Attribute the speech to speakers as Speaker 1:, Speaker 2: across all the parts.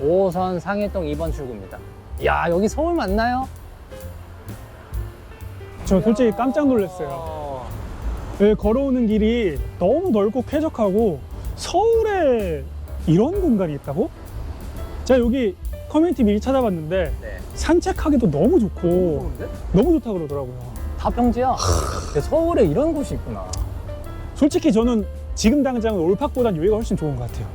Speaker 1: 5호선 상일동 2번 출구입니다. 야, 여기 서울 맞나요?
Speaker 2: 저 솔직히 깜짝 놀랐어요. 네, 걸어오는 길이 너무 넓고 쾌적하고 서울에 이런 공간이 있다고? 제가 여기 커뮤니티 미리 찾아봤는데
Speaker 1: 네.
Speaker 2: 산책하기도 너무 좋고
Speaker 1: 좋은데?
Speaker 2: 너무 좋다 그러더라고요.
Speaker 1: 다 평지야. 서울에 이런 곳이 있구나.
Speaker 2: 솔직히 저는 지금 당장은 올팍보단 여기가 훨씬 좋은 것 같아요.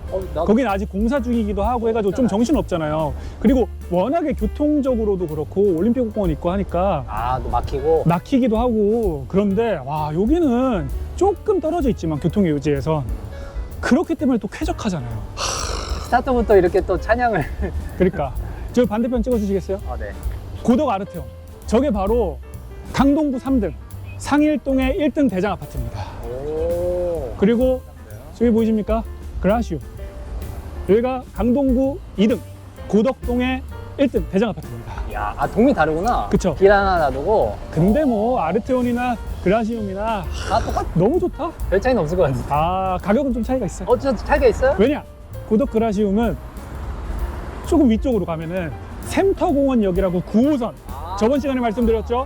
Speaker 2: 거긴 아직 공사 중이기도 하고 해가지고 좀 정신없잖아요. 그리고 워낙에 교통적으로도 그렇고 올림픽공원 있고 하니까
Speaker 1: 아, 또 막히고.
Speaker 2: 막히기도 하고. 그런데 와, 여기는 조금 떨어져 있지만 교통의 요지에선 그렇기 때문에 또 쾌적하잖아요.
Speaker 1: 스타트부터 이렇게 또 찬양을.
Speaker 2: 그러니까 저 반대편 찍어주시겠어요?
Speaker 1: 아, 네.
Speaker 2: 고덕 아르테온, 저게 바로 강동구 3등 상일동의 1등 대장 아파트입니다.
Speaker 1: 오.
Speaker 2: 그리고 저기 보이십니까? 그라시움, 여기가 강동구 2등 고덕동의 1등 대장 아파트입니다.
Speaker 1: 야, 아, 동이 다르구나.
Speaker 2: 그쵸.
Speaker 1: 길 하나 놔두고.
Speaker 2: 근데 뭐 아르테온이나 그라시움이나
Speaker 1: 다 똑같,
Speaker 2: 너무 좋다.
Speaker 1: 별 차이는 없을 것 같은데.
Speaker 2: 아, 가격은 좀 차이가 있어요.
Speaker 1: 저 차이가 있어요?
Speaker 2: 왜냐? 고덕 그라시움은 조금 위쪽으로 가면은 샘터공원역이라고 9호선, 저번 시간에 말씀드렸죠?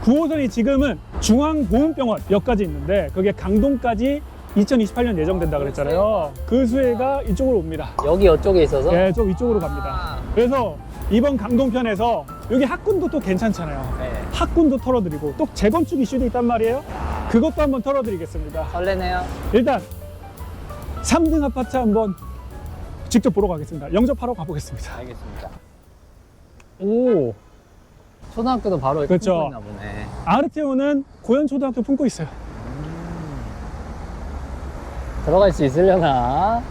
Speaker 2: 9호선이 지금은 중앙보훈병원역까지 있는데 그게 강동까지 2028년 예정된다 그랬잖아요. 그 수혜가 이쪽으로 옵니다.
Speaker 1: 여기 이쪽에 있어서?
Speaker 2: 네, 좀 이쪽으로 갑니다. 그래서 이번 강동편에서 여기 학군도 또 괜찮잖아요.
Speaker 1: 네.
Speaker 2: 학군도 털어드리고 또 재건축 이슈도 있단 말이에요. 그것도 한번 털어드리겠습니다.
Speaker 1: 설레네요.
Speaker 2: 일단 3등 아파트 한번 직접 보러 가겠습니다. 영접하러 가보겠습니다.
Speaker 1: 알겠습니다. 오. 초등학교도 바로 이렇게
Speaker 2: 그렇죠.
Speaker 1: 있나 보네.
Speaker 2: 아르테온은 고현초등학교 품고 있어요.
Speaker 1: 들어갈 수 있으려나?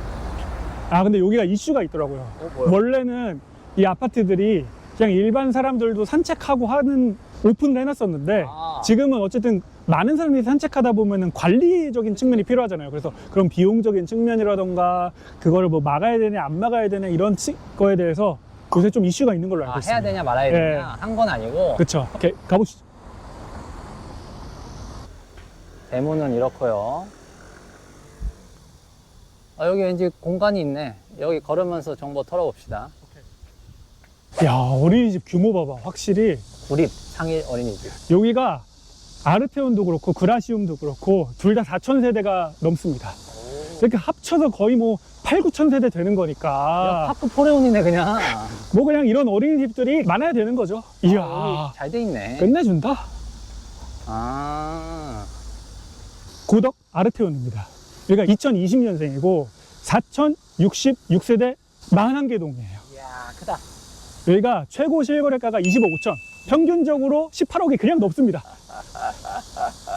Speaker 2: 아, 근데 여기가 이슈가 있더라고요.
Speaker 1: 뭐요?
Speaker 2: 원래는 이 아파트들이 그냥 일반 사람들도 산책하고 하는 오픈을 해놨었는데
Speaker 1: 아.
Speaker 2: 지금은 어쨌든 많은 사람들이 산책하다 보면은 관리적인 측면이 필요하잖아요. 그래서 그런 비용적인 측면이라던가 그거를 뭐 막아야 되냐 안 막아야 되냐 이런 거에 대해서 요새 좀 이슈가 있는 걸로 알고
Speaker 1: 아,
Speaker 2: 있습니다.
Speaker 1: 해야 되냐 말아야
Speaker 2: 예.
Speaker 1: 되냐? 한 건 아니고.
Speaker 2: 그렇죠. 오케이, 가보시죠.
Speaker 1: 대문은 이렇고요. 아, 여기 왠지 공간이 있네. 여기 걸으면서 정보 털어봅시다.
Speaker 2: 야, 어린이집 규모 봐봐. 확실히
Speaker 1: 구립 상일 어린이집.
Speaker 2: 여기가 아르테온도 그렇고 그라시움도 그렇고 둘 다 4,000세대가 넘습니다. 이렇게 합쳐서 거의 뭐 8, 9천 세대 되는
Speaker 1: 야,
Speaker 2: 거니까
Speaker 1: 파크 포레온이네 그냥.
Speaker 2: 뭐 그냥 이런 어린이집들이 많아야 되는 거죠. 이야,
Speaker 1: 여기 잘 돼 있네.
Speaker 2: 끝내준다.
Speaker 1: 아.
Speaker 2: 고덕 아르테온입니다. 여기가 2020년생이고 4,066세대 41개 동이에요.
Speaker 1: 이야, 크다.
Speaker 2: 여기가 최고 실거래가가 25억 5천, 평균적으로 18억이 그냥 넘습니다.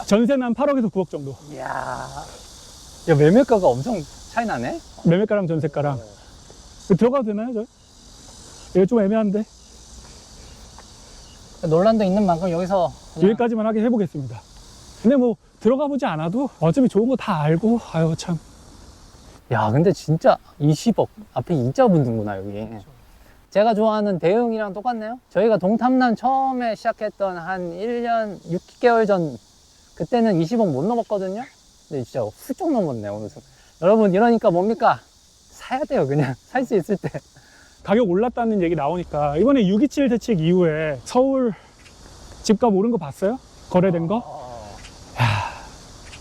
Speaker 2: 전세는 한 8억에서 9억 정도.
Speaker 1: 이야. 야, 매매가가 엄청 차이 나네?
Speaker 2: 매매가랑 전세가랑. 들어가도 되나요, 저? 이거 좀 애매한데
Speaker 1: 논란도 있는 만큼 여기서 그냥
Speaker 2: 여기까지만 하게 해보겠습니다. 근데 뭐 들어가 보지 않아도 어차피 좋은 거 다 알고. 아유 참.
Speaker 1: 야, 근데 진짜 20억 앞에 2자 붙는구나 여기. 제가 좋아하는 대흥이랑 똑같네요. 저희가 동탐란 처음에 시작했던 한 1년 6개월 전 그때는 20억 못 넘었거든요. 근데 진짜 훌쩍 넘었네 오늘. 여러분, 이러니까 뭡니까? 사야 돼요. 그냥 살 수 있을 때.
Speaker 2: 가격 올랐다는 얘기 나오니까 이번에 6.27 대책 이후에 서울 집값 오른 거 봤어요? 거래된 거?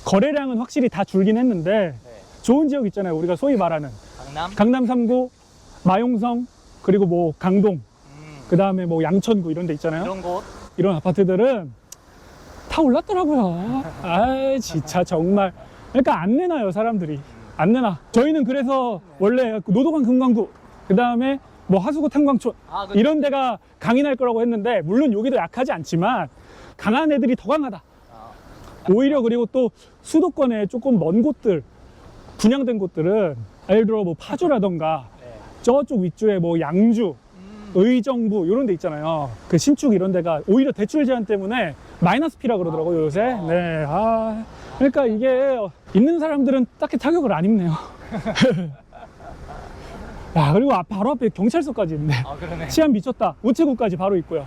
Speaker 2: 거래량은 확실히 다 줄긴 했는데 좋은 지역 있잖아요. 우리가 소위 말하는 강남 3구, 마용성, 그리고 뭐 강동, 그 다음에 뭐 양천구 이런 데 있잖아요.
Speaker 1: 이런 곳.
Speaker 2: 이런 아파트들은 다 올랐더라고요. 아, 진짜 정말. 그러니까 안 내놔요, 사람들이. 안 내놔. 저희는 그래서 원래 노도강 금강구, 그 다음에 뭐 하수구 탄광촌 이런 데가 강인할 거라고 했는데, 물론 여기도 약하지 않지만 강한 애들이 더 강하다. 오히려. 그리고 또 수도권에 조금 먼 곳들, 분양된 곳들은 예를 들어 뭐 파주라던가 저쪽 위쪽에 뭐 양주, 의정부 이런 데 있잖아요. 그 신축 이런 데가 오히려 대출 제한 때문에 마이너스 피라 그러더라고요, 요새. 네. 아, 그러니까 이게 있는 사람들은 딱히 타격을 안 입네요. 야, 그리고 바로 앞에 경찰서까지 있네.
Speaker 1: 아, 그러네.
Speaker 2: 치안 미쳤다. 우체국까지 바로 있고요.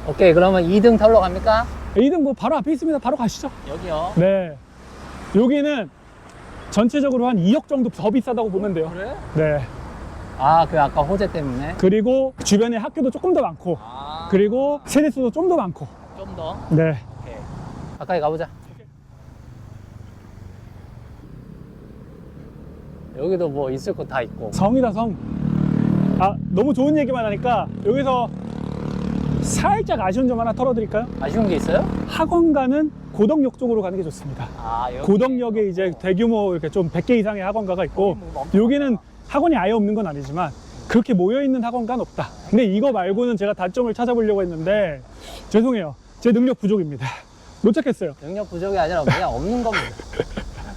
Speaker 1: 오케이, 그러면 2등 털러 갑니까?
Speaker 2: 2등 뭐 바로 앞에 있습니다. 바로 가시죠.
Speaker 1: 여기요.
Speaker 2: 네. 여기는 전체적으로 한 2억 정도 더 비싸다고 보면 돼요.
Speaker 1: 그래?
Speaker 2: 네.
Speaker 1: 아, 그 아까 호재 때문에?
Speaker 2: 그리고 주변에 학교도 조금 더 많고,
Speaker 1: 아,
Speaker 2: 그리고 세대수도 좀 더 많고.
Speaker 1: 좀 더?
Speaker 2: 네.
Speaker 1: 오케이. 가까이 가보자. 여기도 뭐 있을 거 다 있고.
Speaker 2: 성이다, 성. 아, 너무 좋은 얘기만 하니까 여기서 살짝 아쉬운 점 하나 털어드릴까요?
Speaker 1: 아쉬운 게 있어요?
Speaker 2: 학원가는 고덕역 쪽으로 가는 게 좋습니다.
Speaker 1: 아, 여기.
Speaker 2: 고덕역에 이제 대규모 이렇게 좀 100개 이상의 학원가가 있고, 여기는 학원이 아예 없는 건 아니지만 그렇게 모여있는 학원가는 없다. 근데 이거 말고는 제가 단점을 찾아보려고 했는데 죄송해요. 제 능력 부족입니다. 못 찾겠어요.
Speaker 1: 능력 부족이 아니라 그냥 없는 겁니다.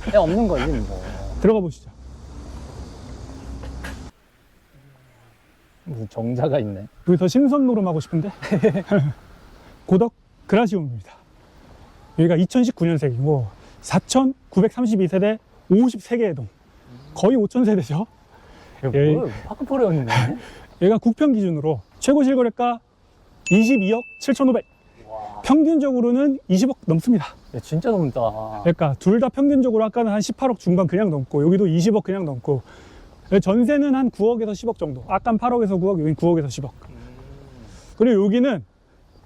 Speaker 1: 그냥 없는 거지, 뭐.
Speaker 2: 들어가 보시죠.
Speaker 1: 무슨 정자가 있네.
Speaker 2: 여기 더 신선 노름하고 싶은데 고덕 그라시움입니다. 여기가 2019년생이고 4,932세대 53개의 동, 거의 5,000세대죠. 예.
Speaker 1: 뭐, 파크포레온이네.
Speaker 2: 얘가 국평 기준으로 최고 실거래가 22억 7,500, 평균적으로는 20억 넘습니다.
Speaker 1: 야, 진짜 넘다.
Speaker 2: 그러니까 둘 다 평균적으로 아까는 한 18억 중반 그냥 넘고, 여기도 20억 그냥 넘고, 전세는 한 9억에서 10억 정도. 아깐 8억에서 9억, 여긴 9억에서 10억. 그리고 여기는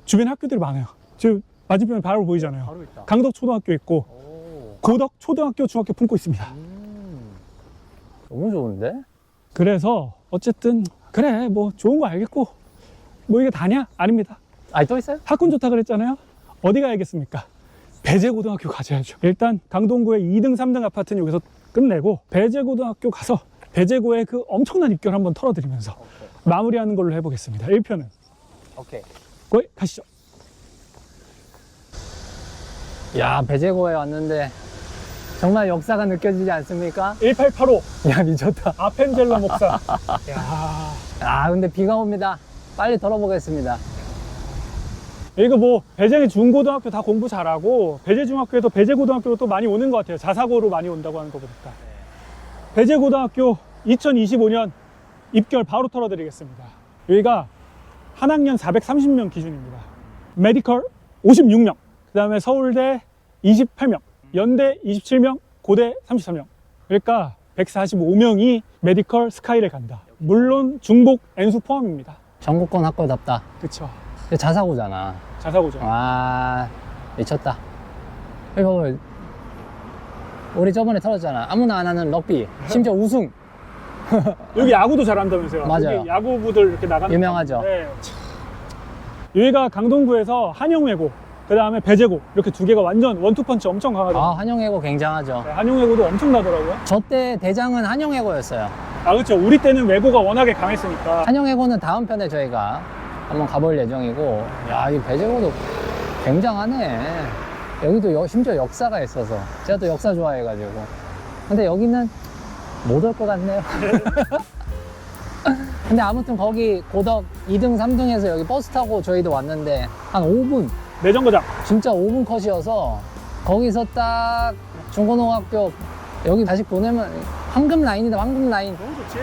Speaker 2: 주변 학교들이 많아요. 지금 맞은편에 바로 보이잖아요.
Speaker 1: 바로 있다.
Speaker 2: 강덕 초등학교 있고,
Speaker 1: 오.
Speaker 2: 고덕 초등학교, 중학교 품고 있습니다.
Speaker 1: 너무 좋은데?
Speaker 2: 그래서 어쨌든 그래, 뭐 좋은 거 알겠고, 뭐 이게 다냐? 아닙니다.
Speaker 1: 아니, 또 있어요?
Speaker 2: 학군 좋다 그랬잖아요. 어디 가야겠습니까? 배재고등학교 가셔야죠. 일단 강동구의 2등, 3등 아파트는 여기서 끝내고 배재고등학교 가서 배재고의 그 엄청난 입결 한번 털어드리면서
Speaker 1: 오케이.
Speaker 2: 마무리하는 걸로 해보겠습니다. 1편은
Speaker 1: 오케이.
Speaker 2: 거기 가시죠.
Speaker 1: 야, 배재고에 왔는데 정말 역사가 느껴지지 않습니까?
Speaker 2: 1885
Speaker 1: 야, 미쳤다.
Speaker 2: 아펜젤러 목사. 야,
Speaker 1: 아, 근데 비가 옵니다. 빨리 덜어보겠습니다.
Speaker 2: 이거 뭐 배재 중고등학교 다 공부 잘하고 배재 중학교에도 배재 고등학교로 또 많이 오는 것 같아요. 자사고로 많이 온다고 하는 거 보니까. 배재 고등학교 2025년 입결 바로 털어드리겠습니다. 여기가 한 학년 430명 기준입니다. 메디컬 56명, 그 다음에 서울대 28명, 연대 27명, 고대 33명. 그러니까 145명이 메디컬 스카이를 간다. 물론 중복 N수 포함입니다.
Speaker 1: 전국권 학교답다.
Speaker 2: 그쵸.
Speaker 1: 근데 자사고잖아.
Speaker 2: 자사고죠.
Speaker 1: 와, 미쳤다. 이거 우리 저번에 털었잖아. 아무나 안 하는 럭비. 심지어 우승.
Speaker 2: 여기 야구도 잘한다면서요.
Speaker 1: 맞아요.
Speaker 2: 여기 야구부들 이렇게 나가는
Speaker 1: 유명하죠.
Speaker 2: 네. 여기가 강동구에서 한영외고, 그 다음에 배재고, 이렇게 두 개가 완전 원투펀치 엄청 강하더라고요.
Speaker 1: 아, 한영예고 굉장하죠.
Speaker 2: 네, 한영외고도 엄청나더라고요.
Speaker 1: 저 때 대장은 한영예고였어요.
Speaker 2: 아, 그렇죠. 우리 때는 외고가 워낙에 강했으니까.
Speaker 1: 한영예고는 다음 편에 저희가 한번 가볼 예정이고, 야, 이 배재고도 굉장하네. 여기도 심지어 역사가 있어서 제가 또 역사 좋아해가지고. 근데 여기는 못 올 것 같네요. 근데 아무튼 거기 고덕 2등, 3등에서 여기 버스 타고 저희도 왔는데 한 5분,
Speaker 2: 내정거장.
Speaker 1: 진짜 5분 컷이어서 거기서 딱 중고등학교 여기 다시 보내면 황금 라인이다, 황금 라인.
Speaker 2: 너무 좋지.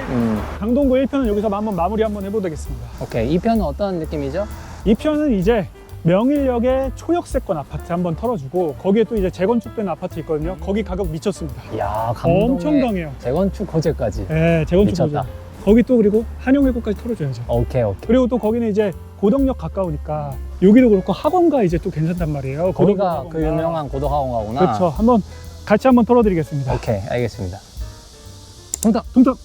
Speaker 1: 강동구
Speaker 2: 1편은 여기서 한번 마무리 한번 해보겠습니다.
Speaker 1: 오케이. 이 편은 어떤 느낌이죠?
Speaker 2: 2편은 이제 명일역의 초역세권 아파트 한번 털어주고, 거기에 또 이제 재건축된 아파트 있거든요. 거기 가격 미쳤습니다.
Speaker 1: 이야, 감동의
Speaker 2: 엄청 강해요.
Speaker 1: 재건축 호재까지.
Speaker 2: 네, 재건축
Speaker 1: 미쳤다.
Speaker 2: 보죠. 거기 또 그리고 한영외고까지 털어줘야죠.
Speaker 1: 오케이, 오케이.
Speaker 2: 그리고 또 거기는 이제 고덕역 가까우니까 여기도 그렇고 학원가 이제 또 괜찮단 말이에요.
Speaker 1: 거기가
Speaker 2: 고덕역
Speaker 1: 그
Speaker 2: 학원가.
Speaker 1: 유명한 고덕학원가구나.
Speaker 2: 그렇죠. 한번 같이 한번 털어드리겠습니다.
Speaker 1: 오케이, 알겠습니다.
Speaker 2: 동탁.